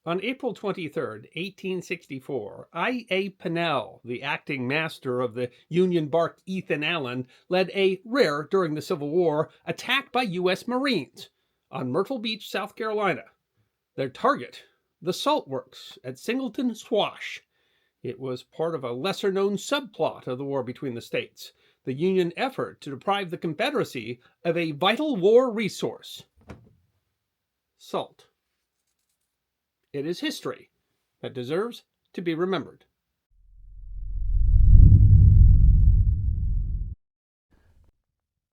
On April 23, 1864, I.A. Pennell, the acting master of the Union-barked Ethan Allen, led a rare during the Civil War attack by U.S. Marines on Myrtle Beach, South Carolina. Their target, the Salt Works at Singleton Swash. It was part of a lesser-known subplot of the war between the states, the Union effort to deprive the Confederacy of a vital war resource, salt. It is history that deserves to be remembered.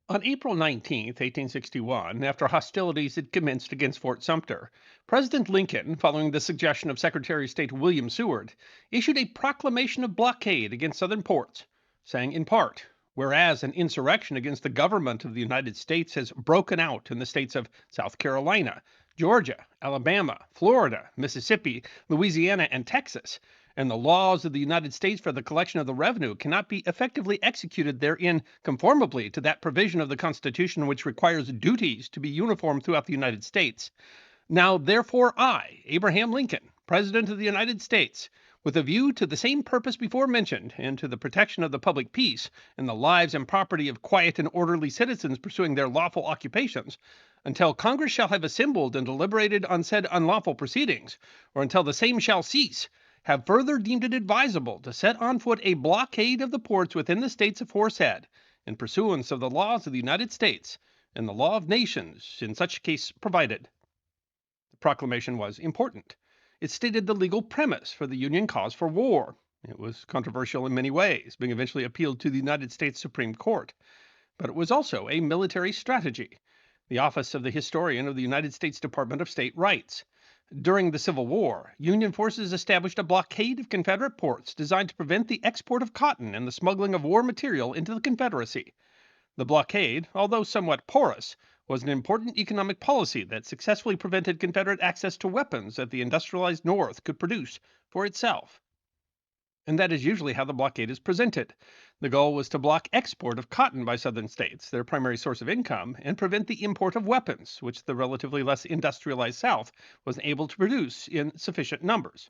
On April 19, 1861, after hostilities had commenced against Fort Sumter, President Lincoln, following the suggestion of Secretary of State William Seward, issued a proclamation of blockade against Southern ports, saying in part, whereas an insurrection against the government of the United States has broken out in the states of South Carolina, Georgia, Alabama, Florida, Mississippi, Louisiana, and Texas, and the laws of the United States for the collection of the revenue cannot be effectively executed therein conformably to that provision of the Constitution which requires duties to be uniform throughout the United States. Now, therefore, I, Abraham Lincoln, President of the United States, with a view to the same purpose before mentioned, and to the protection of the public peace and the lives and property of quiet and orderly citizens pursuing their lawful occupations, until Congress shall have assembled and deliberated on said unlawful proceedings, or until the same shall cease, have further deemed it advisable to set on foot a blockade of the ports within the states aforesaid, in pursuance of the laws of the United States and the law of nations in such case provided. The proclamation was important. It stated the legal premise for the Union cause for war. It was controversial in many ways, being eventually appealed to the United States Supreme Court. But it was also a military strategy. The office of the historian of the United States Department of State writes, during the Civil War, Union forces established a blockade of Confederate ports designed to prevent the export of cotton and the smuggling of war material into the Confederacy. The blockade, although somewhat porous, was an important economic policy that successfully prevented Confederate access to weapons that the industrialized North could produce for itself. And that is usually how the blockade is presented. The goal was to block export of cotton by Southern states, their primary source of income, and prevent the import of weapons, which the relatively less industrialized South was able to produce in sufficient numbers.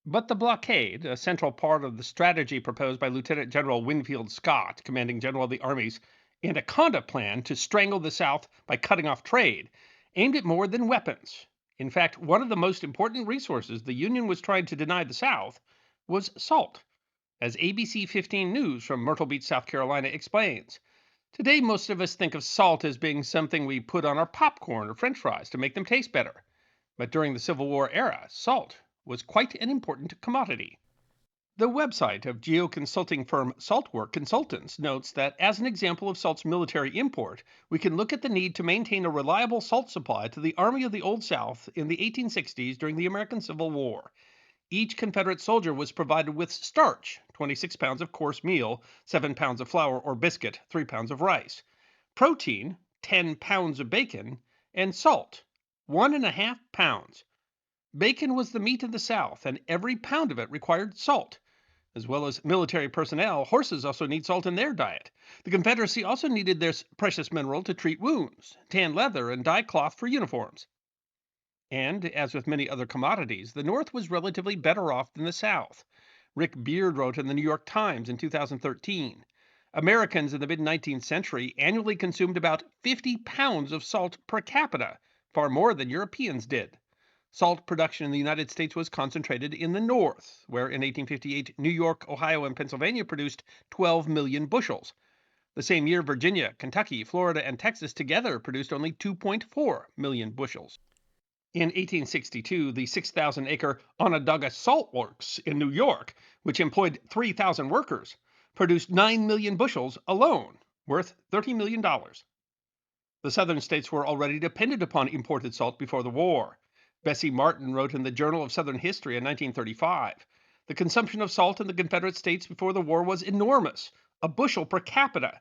But the blockade, a central part of the strategy proposed by Lieutenant General Winfield Scott, commanding general of the armies, Anaconda plan to strangle the South by cutting off trade, aimed at more than weapons. In fact, one of the most important resources the Union was trying to deny the South was salt, as ABC 15 News from Myrtle Beach, South Carolina explains. Today, most of us think of salt as being something we put on our popcorn or french fries to make them taste better. But during the Civil War era, salt was quite an important commodity. The website of geoconsulting firm Saltwork Consultants notes that as an example of salt's military import, we can look at the need to maintain a reliable salt supply to the Army of the Old South in the 1860s during the American Civil War. Each Confederate soldier was provided with starch, 26 pounds of coarse meal, 7 pounds of flour or biscuit, 3 pounds of rice, protein, 10 pounds of bacon, and salt, 1.5 pounds. Bacon was the meat of the South, and every pound of it required salt. As well as military personnel, horses also need salt in their diet. The Confederacy also needed this precious mineral to treat wounds, tan leather, and dye cloth for uniforms. And, as with many other commodities, the North was relatively better off than the South. Rick Beard wrote in the New York Times in 2013, Americans in the mid-19th century annually consumed about 50 pounds of salt per capita, far more than Europeans did. Salt production in the United States was concentrated in the North, where in 1858 New York, Ohio, and Pennsylvania produced 12 million bushels. The same year, Virginia, Kentucky, Florida, and Texas together produced only 2.4 million bushels. In 1862, the 6,000-acre Onondaga Salt Works in New York, which employed 3,000 workers, produced 9 million bushels alone, worth $30 million. The southern states were already dependent upon imported salt before the war. Bessie Martin wrote in the Journal of Southern History in 1935, the consumption of salt in the Confederate States before the war was enormous, a bushel per capita.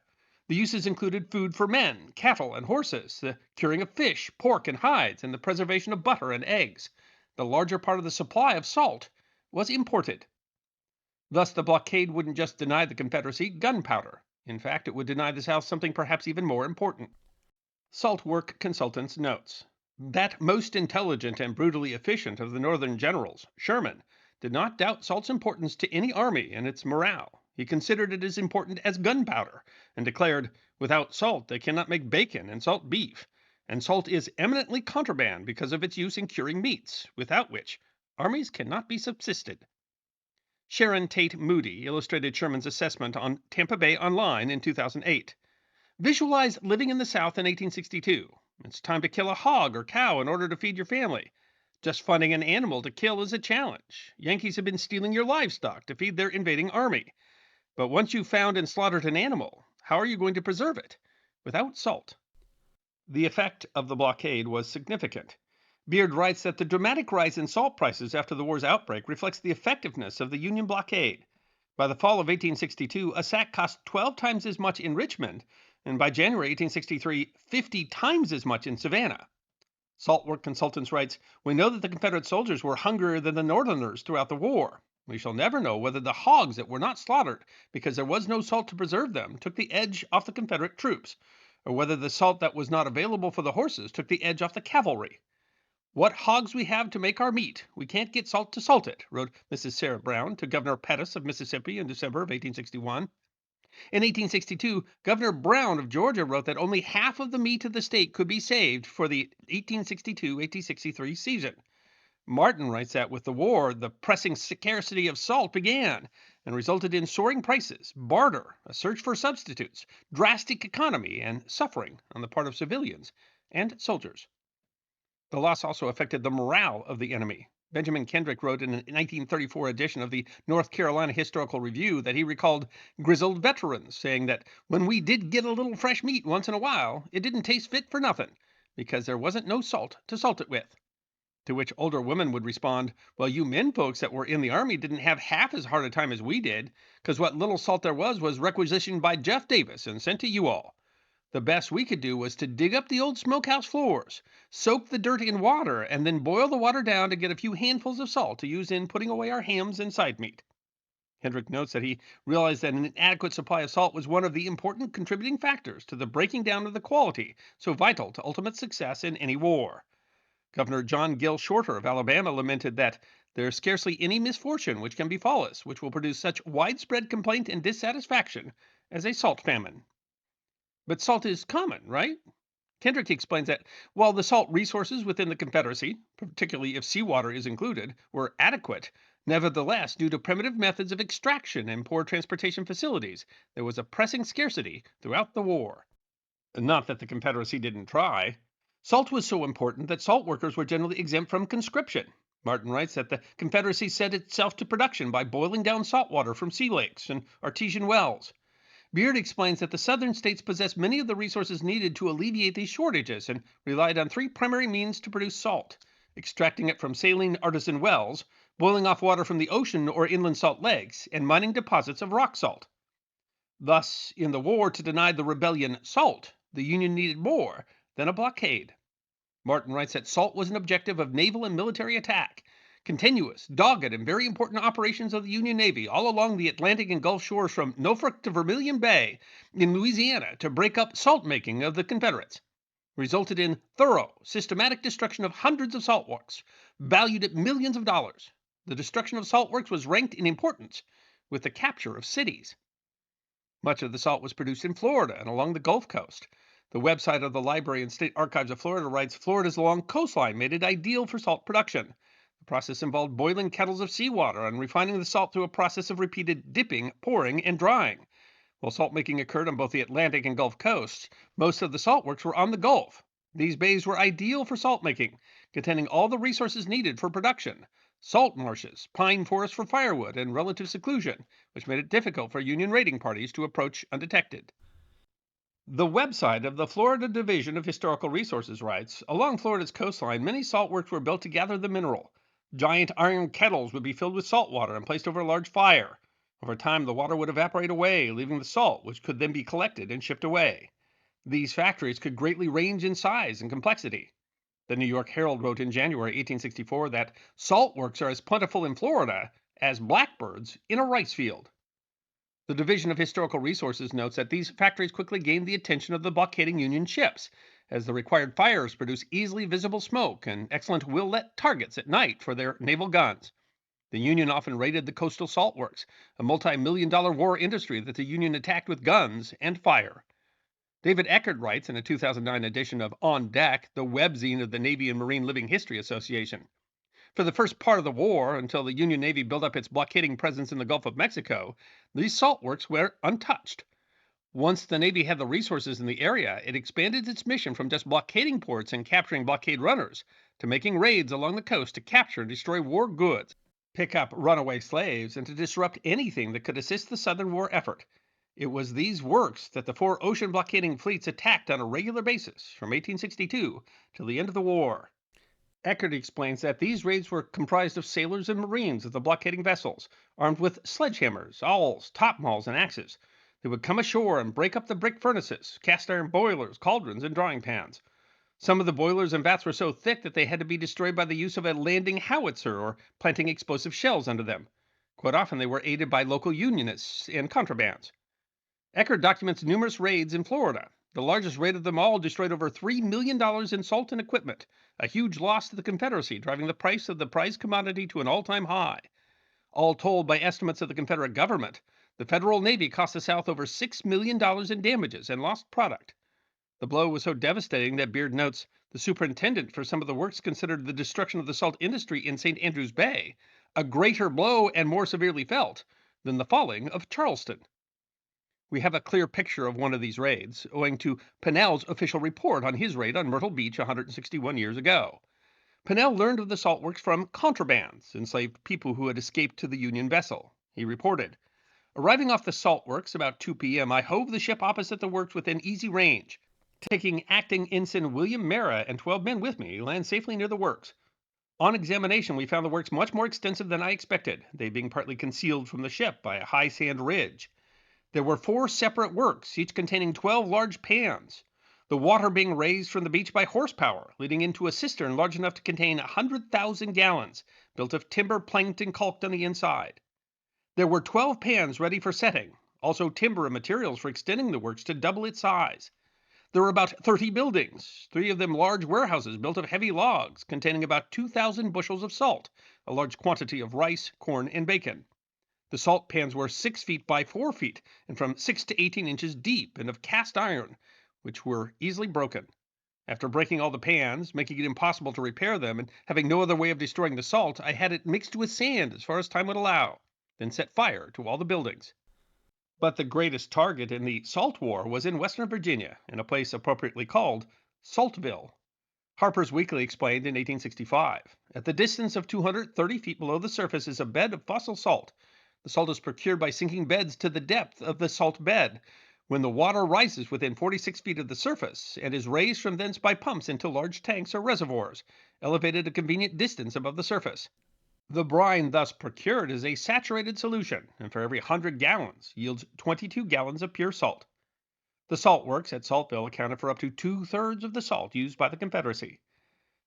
The uses included food for men, cattle, and horses, the curing of fish, pork, and hides, and the preservation of butter and eggs. The larger part of the supply of salt was imported. Thus, the blockade wouldn't just deny the Confederacy gunpowder. In fact, it would deny the South something perhaps even more important. Saltwork Consultants notes. That most intelligent and brutally efficient of the Northern generals, Sherman, did not doubt salt's importance to any army and its morale. He considered it as important as gunpowder, and declared, "Without salt they cannot make bacon and salt beef, and salt is eminently contraband because of its use in curing meats, without which armies cannot be subsisted." Sharon Tate Moody illustrated Sherman's assessment on Tampa Bay Online in 2008. Visualize living in the South in 1862. It's time to kill a hog or cow in order to feed your family. Just finding an animal to kill is a challenge. Yankees have been stealing your livestock to feed their invading army. But once you've found and slaughtered an animal, how are you going to preserve it? Without salt. The effect of the blockade was significant. Beard writes that the dramatic rise in salt prices after the war's outbreak reflects the effectiveness of the Union blockade. By the fall of 1862, a sack cost 12 times as much in Richmond, and by January 1863, 50 times as much in Savannah. Salt Work Consultants writes, "We know that the Confederate soldiers were hungrier than the Northerners throughout the war. We shall never know whether the hogs that were not slaughtered because there was no salt to preserve them took the edge off the Confederate troops, or whether the salt that was not available for the horses took the edge off the cavalry. What hogs we have to make our meat, we can't get salt to salt it," wrote Mrs. Sarah Brown to Governor Pettus of Mississippi in December of 1861. In 1862, Governor Brown of Georgia wrote that only half of the meat of the state could be saved for the 1862-1863 season. Martin writes that with the war, the pressing scarcity of salt began and resulted in soaring prices, barter, a search for substitutes, drastic economy, and suffering on the part of civilians and soldiers. The loss also affected the morale of the enemy. Benjamin Kendrick wrote in a 1934 edition of the North Carolina Historical Review that he recalled grizzled veterans saying that when we did get a little fresh meat once in a while, it didn't taste fit for nothing, because there wasn't no salt to salt it with. To which older women would respond, "Well, you men folks that were in the army didn't have half as hard a time as we did, because what little salt there was requisitioned by Jeff Davis and sent to you all. The best we could do was to dig up the old smokehouse floors, soak the dirt in water, and then boil the water down to get a few handfuls of salt to use in putting away our hams and side meat." Hendrick notes that he realized that an inadequate supply of salt was one of the important contributing factors to the breaking down of the quality so vital to ultimate success in any war. Governor John Gill Shorter of Alabama lamented that "there is scarcely any misfortune which can befall us which will produce such widespread complaint and dissatisfaction as a salt famine." But salt is common, right? Kendrick explains that while the salt resources within the Confederacy, particularly if seawater is included, were adequate, nevertheless, due to primitive methods of extraction and poor transportation facilities, there was a pressing scarcity throughout the war. Not that the Confederacy didn't try. Salt was so important that salt workers were generally exempt from conscription. Martin writes that the Confederacy set itself to production by boiling down salt water from sea lakes and artesian wells. Beard explains that the southern states possessed many of the resources needed to alleviate these shortages and relied on three primary means to produce salt: extracting it from saline artisan wells, boiling off water from the ocean or inland salt lakes, and mining deposits of rock salt. Thus, in the war to deny the rebellion salt, the Union needed more than a blockade. Martin writes that salt was an objective of naval and military attack. Continuous, dogged, and very important operations of the Union Navy all along the Atlantic and Gulf shores from Norfolk to Vermilion Bay in Louisiana to break up salt making of the Confederates resulted in thorough, systematic destruction of hundreds of salt works, valued at millions of dollars. The destruction of salt works was ranked in importance with the capture of cities. Much of the salt was produced in Florida and along the Gulf Coast. The website of the Library and State Archives of Florida writes, "Florida's long coastline made it ideal for salt production. The process involved boiling kettles of seawater and refining the salt through a process of repeated dipping, pouring, and drying. While salt making occurred on both the Atlantic and Gulf coasts, most of the salt works were on the Gulf. These bays were ideal for salt making, containing all the resources needed for production: salt marshes, pine forests for firewood, and relative seclusion, which made it difficult for Union raiding parties to approach undetected." The website of the Florida Division of Historical Resources writes, "Along Florida's coastline, many salt works were built to gather the mineral. Giant iron kettles would be filled with salt water and placed over a large fire. Over time, the water would evaporate away, leaving the salt, which could then be collected and shipped away. These factories could greatly range in size and complexity." The New York Herald wrote in January 1864 that "salt works are as plentiful in Florida as blackbirds in a rice field." The Division of Historical Resources notes that these factories quickly gained the attention of the blockading Union ships, as the required fires produce easily visible smoke and excellent will-lit targets at night for their naval guns. The Union often raided the coastal salt works, a multi-million-dollar war industry that the Union attacked with guns and fire. David Eckert writes in a 2009 edition of On Deck, the webzine of the Navy and Marine Living History Association. For the first part of the war, until the Union Navy built up its blockading presence in the Gulf of Mexico, these salt works were untouched. Once the Navy had the resources in the area, it expanded its mission from just blockading ports and capturing blockade runners to making raids along the coast to capture and destroy war goods, pick up runaway slaves, and to disrupt anything that could assist the Southern war effort. It was these works that the four ocean blockading fleets attacked on a regular basis from 1862 till the end of the war. Eckert explains that these raids were comprised of sailors and marines of the blockading vessels, armed with sledgehammers, awls, topmauls, and axes. They would come ashore and break up the brick furnaces, cast iron boilers, cauldrons, and drying pans. Some of the boilers and vats were so thick that they had to be destroyed by the use of a landing howitzer or planting explosive shells under them. Quite often they were aided by local unionists and contrabands. Eckert documents numerous raids in Florida. The largest raid of them all destroyed over $3 million in salt and equipment, a huge loss to the Confederacy, driving the price of the prized commodity to an all-time high. All told, by estimates of the Confederate government, the Federal Navy cost the South over $6 million in damages and lost product. The blow was so devastating that Beard notes the superintendent for some of the works considered the destruction of the salt industry in St. Andrews Bay a greater blow and more severely felt than the falling of Charleston. We have a clear picture of one of these raids, owing to Pinnell's official report on his raid on Myrtle Beach 161 years ago. Pinnell learned of the salt works from contrabands, enslaved people who had escaped to the Union vessel. He reported, "Arriving off the salt works about 2 p.m., I hove the ship opposite the works within easy range. Taking acting ensign William Mara and 12 men with me, land safely near the works. On examination, we found the works much more extensive than I expected, they being partly concealed from the ship by a high sand ridge. There were 4 separate works, each containing 12 large pans, the water being raised from the beach by horsepower, leading into a cistern large enough to contain 100,000 gallons, built of timber planked and caulked on the inside. There were 12 pans ready for setting, also timber and materials for extending the works to double its size. There were about 30 buildings, 3 of them large warehouses built of heavy logs, containing about 2,000 bushels of salt, a large quantity of rice, corn, and bacon. The salt pans were 6 feet by 4 feet, and from 6 to 18 inches deep, and of cast iron, which were easily broken. After breaking all the pans, making it impossible to repair them, and having no other way of destroying the salt, I had it mixed with sand as far as time would allow, then set fire to all the buildings." But the greatest target in the Salt War was in Western Virginia, in a place appropriately called Saltville. Harper's Weekly explained in 1865, "At the distance of 230 feet below the surface is a bed of fossil salt. The salt is procured by sinking beds to the depth of the salt bed, when the water rises within 46 feet of the surface, and is raised from thence by pumps into large tanks or reservoirs, elevated a convenient distance above the surface. The brine thus procured is a saturated solution, and for every 100 gallons yields 22 gallons of pure salt." The salt works at Saltville accounted for up to 2/3 of the salt used by the Confederacy.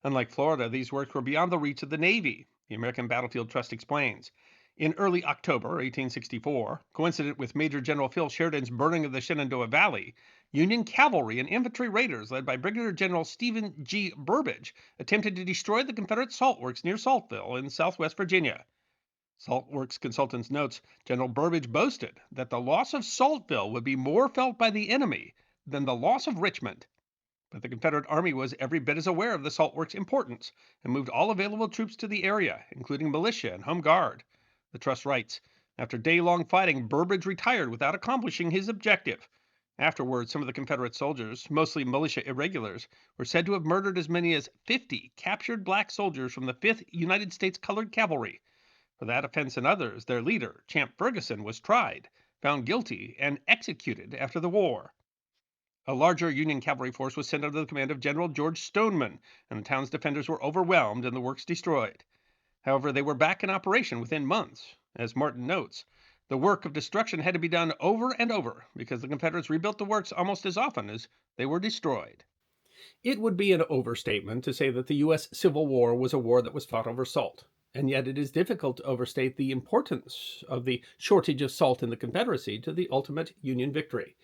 Unlike Florida, these works were beyond the reach of the Navy, the American Battlefield Trust explains. In early October 1864, coincident with Major General Phil Sheridan's burning of the Shenandoah Valley, Union cavalry and infantry raiders led by Brigadier General Stephen G. Burbridge attempted to destroy the Confederate salt works near Saltville in southwest Virginia. Salt Works consultants notes General Burbridge boasted that the loss of Saltville would be more felt by the enemy than the loss of Richmond. But the Confederate Army was every bit as aware of the salt works' importance and moved all available troops to the area, including militia and home guard. The Trust writes, "After day-long fighting, Burbridge retired without accomplishing his objective. Afterwards, some of the Confederate soldiers, mostly militia irregulars, were said to have murdered as many as 50 captured black soldiers from the 5th United States Colored Cavalry. For that offense and others, their leader, Champ Ferguson, was tried, found guilty, and executed after the war." A larger Union cavalry force was sent under the command of General George Stoneman, and the town's defenders were overwhelmed and the works destroyed. However, they were back in operation within months. As Martin notes, the work of destruction had to be done over and over because the Confederates rebuilt the works almost as often as they were destroyed. It would be an overstatement to say that the U.S. Civil War was a war that was fought over salt, and yet it is difficult to overstate the importance of the shortage of salt in the Confederacy to the ultimate Union victory,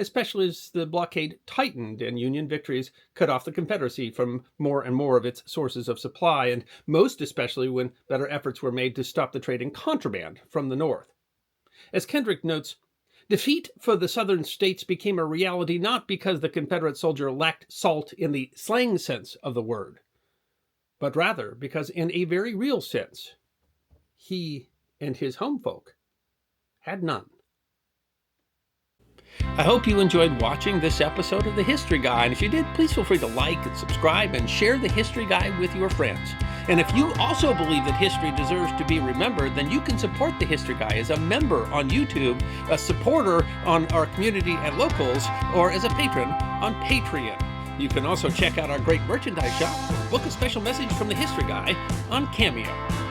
especially as the blockade tightened and Union victories cut off the Confederacy from more and more of its sources of supply, and most especially when better efforts were made to stop the trade in contraband from the North. As Kendrick notes, defeat for the Southern states became a reality not because the Confederate soldier lacked salt in the slang sense of the word, but rather because in a very real sense, he and his home folk had none. I hope you enjoyed watching this episode of The History Guy, and if you did, please feel free to like and subscribe and share The History Guy with your friends. And if you also believe that history deserves to be remembered, then you can support The History Guy as a member on YouTube, a supporter on our community at Locals, or as a patron on Patreon. You can also check out our great merchandise shop or book a special message from The History Guy on Cameo.